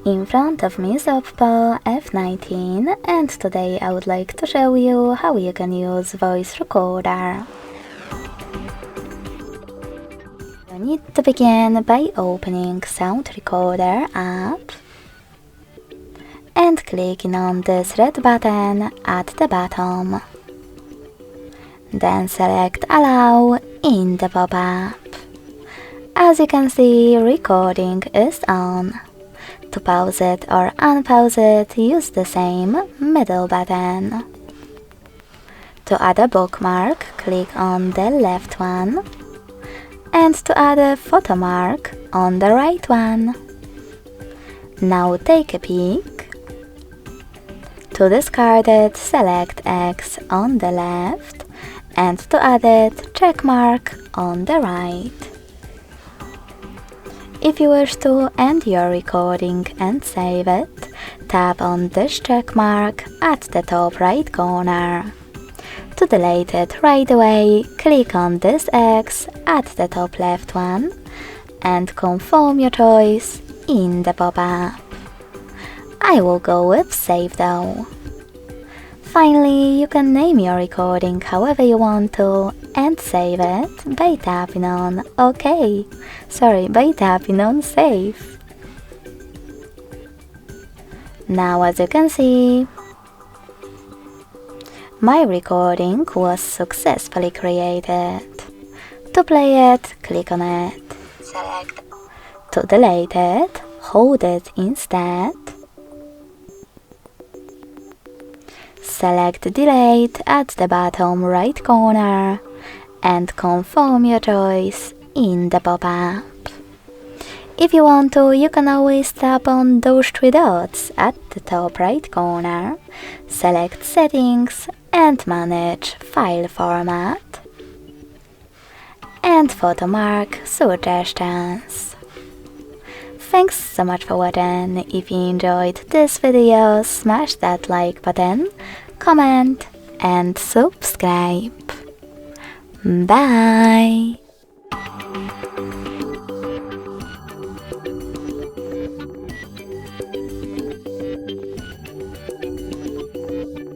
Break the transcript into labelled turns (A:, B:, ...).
A: In front of me is OPPO F19 and today I would like to show you how you can use voice recorder. You need to begin by opening Sound Recorder app and clicking on this red button at the bottom. Then select Allow in the pop-up. As you can see, recording is on. To pause it or unpause it, use the same middle button. To add a bookmark, click on the left one. And to add a photo mark, on the right one. Now take a peek. To discard it, select X on the left, and to add it, check mark on the right. If you wish to end your recording and save it, tap on this check mark at the top right corner. To delete it right away, click on this X at the top left one and confirm your choice in the pop-up. I will go with Save though. Finally, you can name your recording however you want to and save it by tapping on by tapping on Save. Now as you can see, my recording was successfully created. To play it, click on it. Select. To delete it, hold it instead. Select Delete at the bottom right corner and confirm your choice in the pop-up. If you want to, you can always tap on those three dots at the top right corner, select Settings and Manage File Format and Photo Mark Suggestions. Thanks so much for watching. If you enjoyed this video, smash that like button, comment and subscribe. Bye!